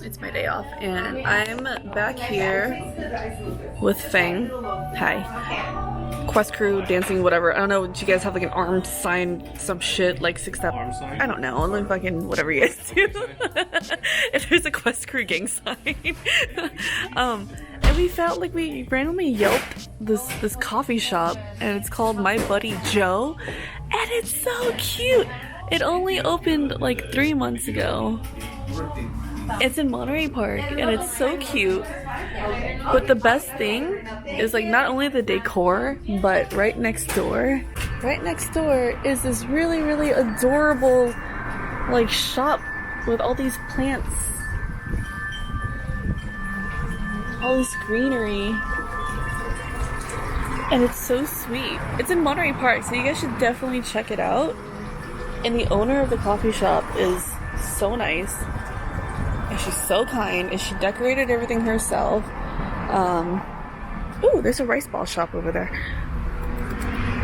It's my day off, and I'm back here with Fang. Hi. Quest crew, dancing, whatever. I don't know, do you guys have like an arm sign, some shit, like 6-step? Arm sign? I don't know, like fucking whatever you guys do. If there's a Quest crew gang sign. And we felt like we randomly yelped this coffee shop, and it's called My Buddy Joe, and it's so cute. It only opened like 3 months ago. It's in Monterey Park, and it's so cute. But the best thing is like not only the decor, but right next door is this really, really adorable like shop with all these plants, all this greenery, and it's so sweet. It's in Monterey Park, so you guys should definitely check it out. And the owner of the coffee shop is so nice, and she's so kind, and she decorated everything herself. Ooh, there's a rice ball shop over there.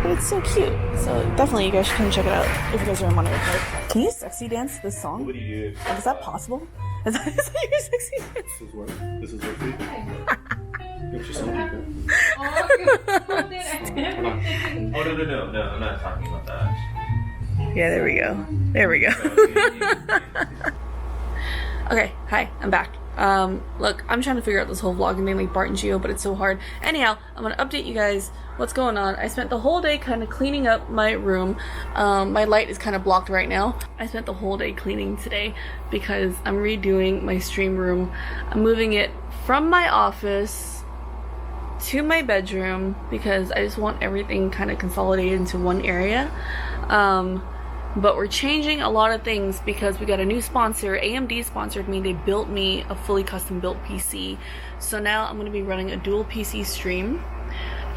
But it's so cute. So definitely you guys should come check it out if you guys are in Monterey Park. Can you sexy dance this song? What do you do? Is that possible? Is that your sexy dance? This is work. This is work for you. Get you some people. Hold on. Oh, no, I'm not talking about that. Yeah, there we go. There we go. Okay, hi, I'm back. Look, I'm trying to figure out this whole vlogging thing like Bart and Geo, but it's so hard. Anyhow, I'm gonna update you guys what's going on. I spent the whole day kind of cleaning up my room. My light is kind of blocked right now. I spent the whole day cleaning today because I'm redoing my stream room. I'm moving it from my office to my bedroom because I just want everything kind of consolidated into one area. But we're changing a lot of things because we got a new sponsor. AMD sponsored me. They built me a fully custom built PC. So now I'm going to be running a dual PC stream,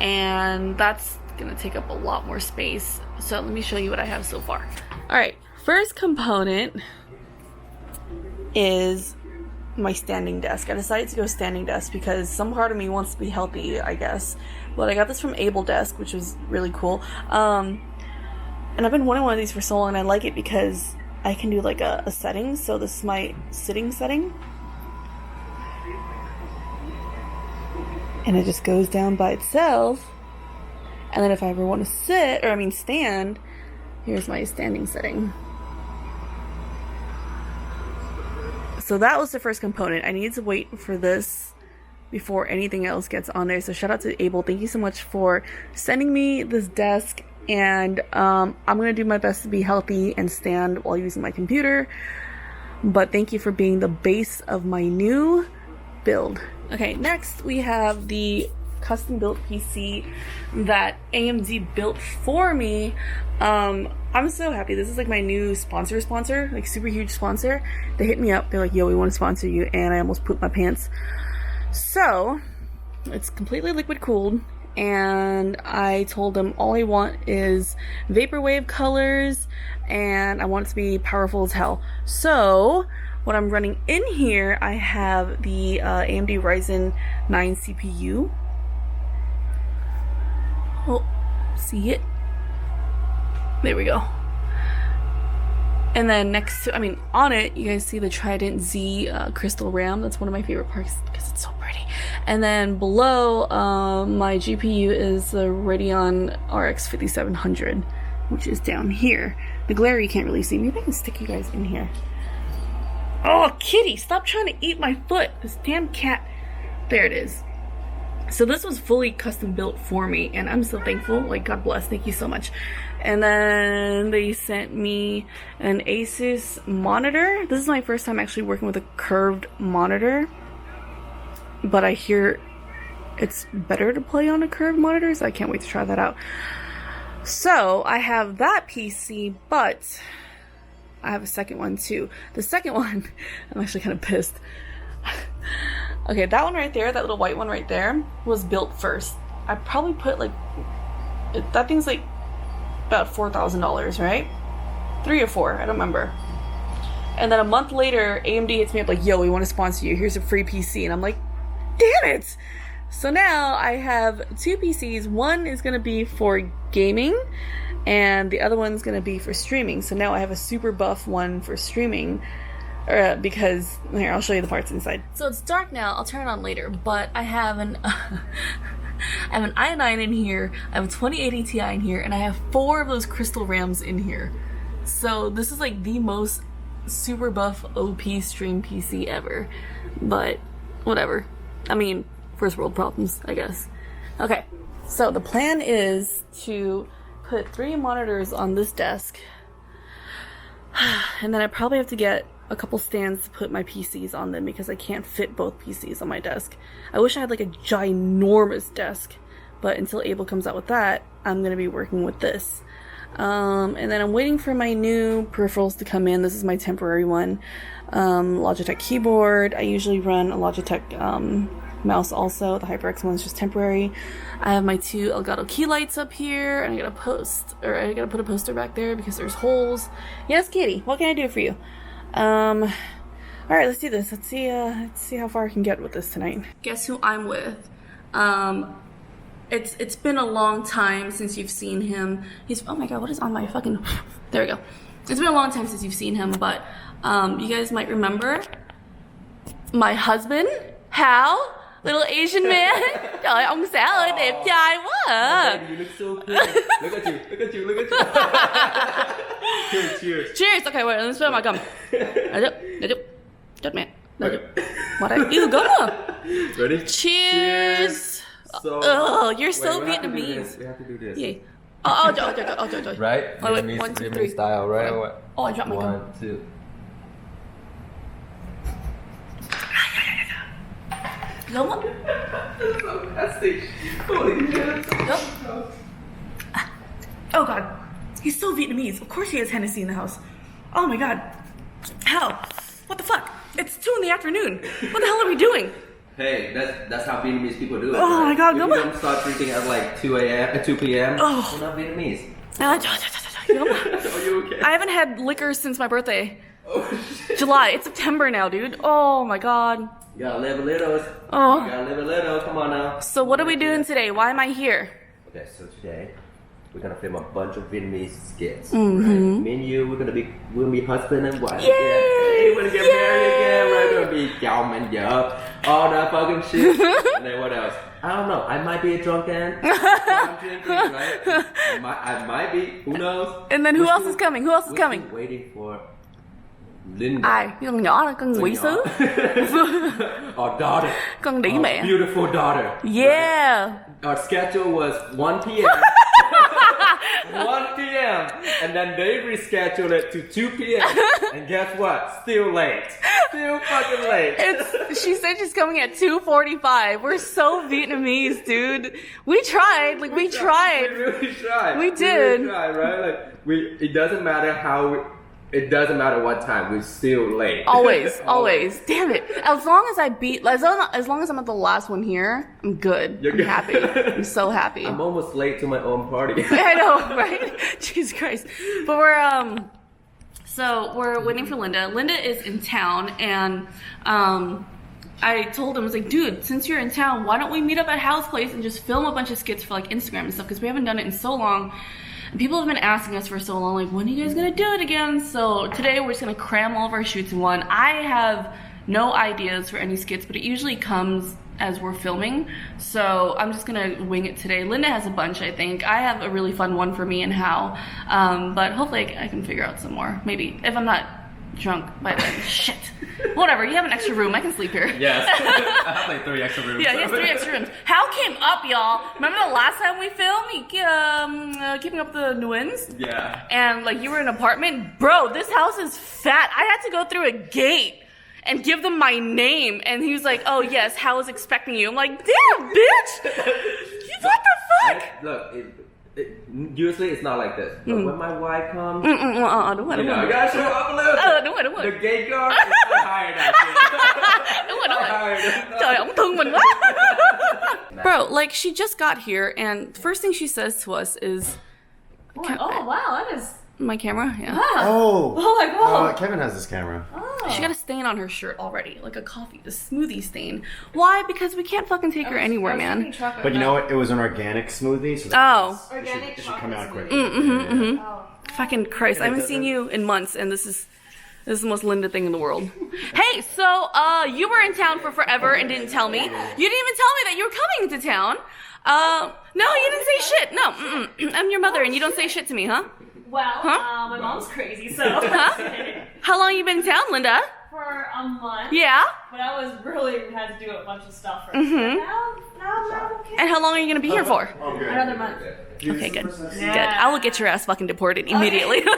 and that's going to take up a lot more space. So let me show you what I have so far. Alright, first component is my standing desk. I decided to go standing desk because some part of me wants to be healthy, I guess. But I got this from Able Desk, which was really cool. And I've been wanting one of these for so long, and I like it because I can do like a setting. So this is my sitting setting. And it just goes down by itself. And then if I ever want to sit, or I mean stand, here's my standing setting. So that was the first component. I needed to wait for this before anything else gets on there. So shout out to Able. Thank you so much for sending me this desk. And I'm gonna do my best to be healthy and stand while using my computer, but thank you for being the base of my new build. Okay, next we have the custom built PC that AMD built for me. I'm so happy. This is like my new sponsor, like super huge sponsor. They hit me up, they're like, yo, we want to sponsor you, and I almost pooped my pants. So it's completely liquid cooled, and I told them all I want is vaporwave colors, and I want it to be powerful as hell. So what I'm running in here, I have the AMD Ryzen 9 CPU. Oh, see it? There we go. And then next to, on it, you guys see the Trident Z crystal RAM. That's one of my favorite parts because it's so pretty. And then below, my GPU is the Radeon RX 5700, which is down here. The glare you can't really see. Maybe I can stick you guys in here. Oh, kitty, stop trying to eat my foot. This damn cat. There it is. So this was fully custom built for me, and I'm so thankful. Like, God bless. Thank you so much. And then they sent me an Asus monitor. This is my first time actually working with a curved monitor, but I hear it's better to play on a curved monitor, so I can't wait to try that out. So I have that PC, but I have a second one too. The second one, I'm actually kind of pissed. Okay, that one right there, that little white one right there, was built first. I probably put like, that thing's like about $4,000, right? 3 or 4, I don't remember. And then a month later, AMD hits me up like, yo, we want to sponsor you, here's a free PC. And I'm like, damn it! So now I have 2 PCs. One is going to be for gaming, and the other one's going to be for streaming. So now I have a super buff one for streaming, because here, I'll show you the parts inside. So it's dark now. I'll turn it on later, but I have an I have an i9 in here. I have a 2080 Ti in here, and I have 4 of those crystal RAMs in here. So this is like the most super buff OP stream PC ever. But whatever. I mean, first world problems, I guess. Okay. So the plan is to put 3 monitors on this desk. And then I probably have to get a couple stands to put my PCs on them because I can't fit both PCs on my desk. I wish I had like a ginormous desk, but until Abel comes out with that, I'm going to be working with this. And then I'm waiting for my new peripherals to come in. This is my temporary one. Logitech keyboard. I usually run a Logitech mouse also. The HyperX one is just temporary. I have my 2 Elgato key lights up here, and I gotta put a poster back there because there's holes. Yes, Kitty, what can I do for you? Alright, let's do this. Let's see how far I can get with this tonight. Guess who I'm with? It's been a long time since you've seen him. Oh my god, what is on my fucking... There we go. It's been a long time since you've seen him, but you guys might remember my husband, Hal, little Asian man. Trời ơi, ông xã ơi, đẹp trai quá à. You look so good. Look at you, look at you, look at you. Cheers. Cheers. Okay, wait, let me spell my gum. Để chút. Chết mẹ. Để chút. What are you gonna? Ready? Cheers. So, you're so Vietnamese. We have to do this. Yeah. Oh, Right? Wait, 1, 2, 3. Style, right? Okay. Oh, I dropped my gum. 1, 2. Gum á? That's so nasty. Holy shit. Gum? Oh god. He's so Vietnamese. Of course he has Hennessy in the house. Oh my god. Hal, what the fuck? It's 2 in the afternoon. What the hell are we doing? Hey, that's how Vietnamese people do it. Oh right? my god, if Gum. you don't start drinking at like 2 p.m. Oh. You're not Vietnamese. Gum. Are you okay? I haven't had liquor since my birthday. Oh, shit. July. It's September now, dude. Oh my god. You gotta live a little. Oh. You gotta live a little. Come on now. So what are we doing today? Why am I here? Okay, so today we're gonna film a bunch of Vietnamese skits. Mm-hmm. Right? Me and you, we're gonna be husband and wife. Yay! Hey, we're gonna get married again. We're gonna be chồng and vợ. All that fucking shit. And then what else? I don't know. I might be a drunken. I'm drinking, right? I might be. Who knows? And then who else is coming? Who else is We're coming? still waiting for Linda. Ai? Cái con nhỏ là con quỷ sứ. Our daughter. Con đĩ Our mẹ. beautiful daughter. Yeah. Right? Our schedule was 1 p.m. 1 p.m. And then they rescheduled it to 2 p.m. And guess what? Still late. Still fucking late. She said she's coming at 2:45. We're so Vietnamese, dude. We tried. Like we tried. We really tried. We did. We really tried, right? Like it doesn't matter it doesn't matter what time, we're still late. Always. Damn it. As long as I'm at the last one here, I'm good. You're I'm good. happy. I'm so happy. I'm almost late to my own party. I know, right? Jesus Christ. But we're waiting for Linda. Linda is in town, and I told him, I was like, dude, since you're in town, why don't we meet up at Hal's place and just film a bunch of skits for like Instagram and stuff, because we haven't done it in so long. And people have been asking us for so long, like, when are you guys gonna do it again? So today we're just gonna cram all of our shoots in one. I have no ideas for any skits, but it usually comes as we're filming. So I'm just gonna wing it today. Linda has a bunch, I think. I have a really fun one for me and Hal. But hopefully I can figure out some more. Maybe, if I'm not drunk by then. Shit. Whatever, you have an extra room. I can sleep here. Yes. I have like 3 extra rooms. Yeah, he has 3 extra rooms. Hal came up, y'all. Remember the last time we filmed? Keeping Up the Nuins? Yeah. And like you were in an apartment? Bro, this house is fat. I had to go through a gate and give them my name. And he was like, oh yes, Hal is expecting you. I'm like, damn, bitch! What the fuck? Look, usually it's not like this. But when my wife comes, Đúng rồi, you know, I gotta show up a little bit. Đúng rồi. The gate guard is not hired that Đúng rồi. shit. Trời, ông thương mình quá. Bro, like she just got here and the first thing she says to us is, Oh wow, that is my camera? Yeah. Oh my god. Kevin has this camera. She got a stain on her shirt already, like a smoothie stain. Why? Because we can't fucking take her anywhere, man. But you know what? It was an organic smoothie, so Organic it should come out quick. Fucking Christ, I haven't seen you in months, and this is This is the most Linda thing in the world. Hey, so you were in town for forever and didn't tell me. You didn't even tell me that you were coming to town. No, you didn't say shit. No, I'm your mother and you don't say shit to me, huh? Well, my mom's crazy, so. Huh? How long you been in town, Linda? For a month. Yeah. But I was really had to do a bunch of stuff first. Mm-hmm. Now I'm okay. And how long are you gonna be here for? Another month. Okay, good. Yeah. Good. I will get your ass fucking deported immediately. Okay.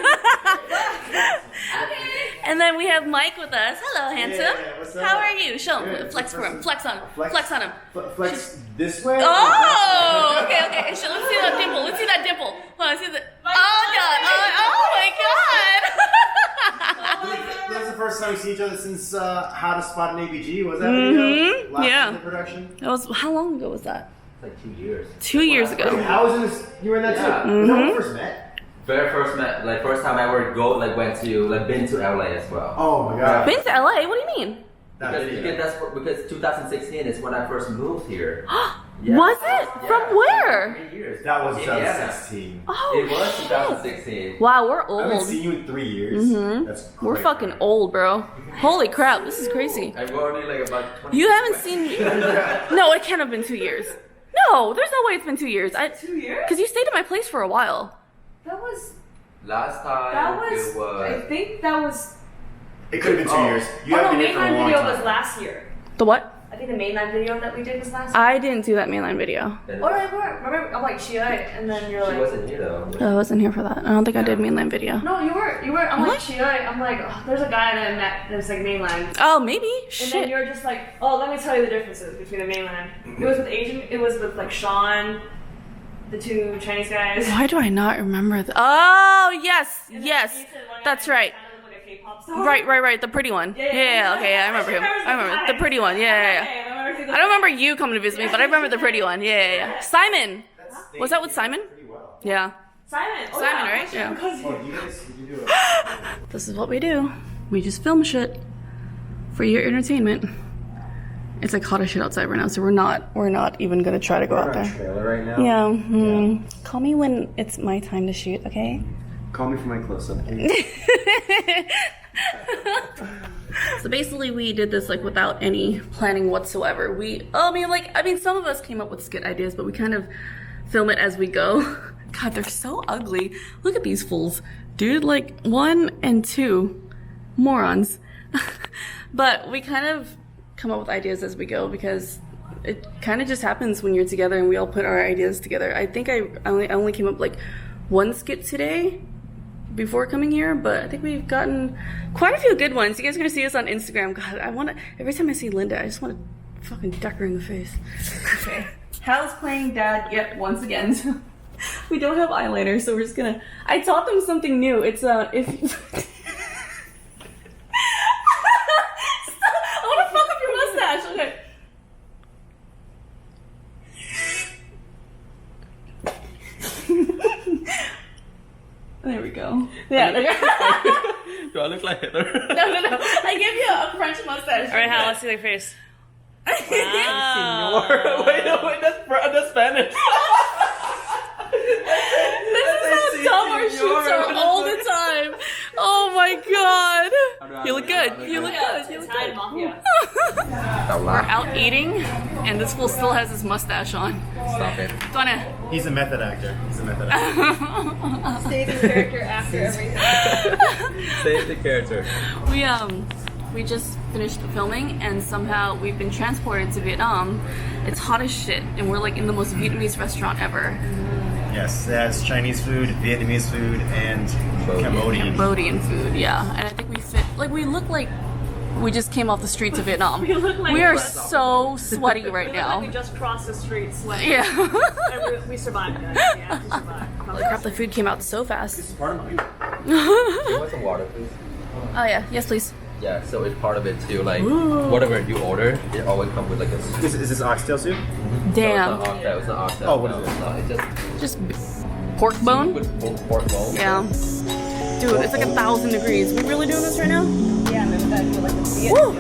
And then we have Mike with us. Hello, handsome. Yeah, what's up? How are you? Show him. Good. Flex for him. Flex on him. Flex on him. Flex this way? Oh, okay. Let's see that dimple. Let's see that dimple. Hold on, see the. Oh god. Oh my god. That was the first time we see each other since How to Spot an ABG. Was that video? Last Yeah. in the production? That was how long ago was that? Like 2 years. 2 years ago. I was in this. You were in that too. Yeah. Was that when we first met? Very first met, like first time I ever been to LA as well. Oh my god. Been to LA? What do you mean? Because 2016 is when I first moved here. Was it? From where? 3 years. That was Yeah. 2016. Oh, It was shit. 2016. Wow, we're I haven't old. seen you in 3 years. That's We're crazy. fucking old, bro. Holy crap, this is crazy. I'm only like about 20 You haven't seen me. No, it can't have been 2 years. No, there's no way it's been 2 years. 2 years? Because you stayed at my place for a while. That was. Last time That was. it was. I think that was. It could have been 2 Oh. years. You Oh no, haven't been here for a mainline long video time. was last year. The what? I think the mainline video that we did was last year. I didn't do that mainline video. Or I were. Remember, I'm like, Chia, and then you're She like. wasn't here though. Oh, I wasn't here for that. I don't think I did mainline video. No, you were. I'm What? like, Chia, I'm like, oh, there's a guy that I met that's like mainline. Oh, maybe. And Shit. then you're just like, oh, let me tell you the differences between the mainland. It was with it was with like Sean, the two Chinese guys. Why do I not remember that? Oh, yes. And then Yes. he said one That's guy right. kind of looked like a K-pop star. Right. The pretty one. Yeah, okay, I remember him. I remember the pretty one. Yeah. I don't remember you coming to visit me, but I remember the pretty one. Yeah. Simon. Was that with Simon? Pretty well. Yeah. Simon. Oh, Simon, yeah. right? Yeah. Because Oh, you guys, did you do it? This is what we do. We just film shit for your entertainment. It's like hot as shit outside right now, so we're not even gonna try to go out We're on there. trailer right now. Yeah. Call me when it's my time to shoot, okay? Call me for my close-up, please. So basically, we did this like without any planning whatsoever. I mean, some of us came up with skit ideas, but we kind of film it as we go. God, they're so ugly. Look at these fools, dude. Like 1 and 2, morons. But we kind of come up with ideas as we go because it kind of just happens when you're together and we all put our ideas together. I think I only came up with like 1 skit today before coming here, but I think we've gotten quite a few good ones. You guys are gonna see us on Instagram. God, every time I see Linda, I just want to fucking duck her in the face. Okay. Hal's playing dad yet once again. We don't have eyeliner, so we're just gonna. I taught them something new. It's if. Stop. I want to fuck up your mustache. Okay. There we go. Yeah. There we go. Do I look like Hitler? No. I give you a French mustache. All right, Hal, let's see their face. Senor. Wait, that's Spanish. This is how dumb our shoots are all the time. Oh my god. You look good. You look good. You look Thai good. mafia. We're out eating, and this fool still has his mustache on. Stop it. Gonna. He's a method actor. Stay the character after everything. Save the character. We just finished filming, and somehow we've been transported to Vietnam. It's hot as shit, and we're like in the most Vietnamese restaurant ever. Yes, it has Chinese food, Vietnamese food, and Cambodian. Cambodian food, yeah. And I think we fit, like, we look like we just came off the streets of Vietnam. We look like we are we so sweaty right We look like we now. just crossed the street sweating. Yeah. And we survived, guys. Yeah, we survived. Holy crap, the food came out so fast. Part of mine. You want some water, please? Oh yeah, yes please. Yeah, so it's part of it too. Like whatever you order, it always comes with like a. Is this oxtail soup? Damn. No, it's not oxtail. Oh, what is no, it? No, it's just Just pork bone? with pork bone. Yeah. Dude, it's like 1,000 degrees. We really doing this right now? Yeah, remember that? You like the Woo!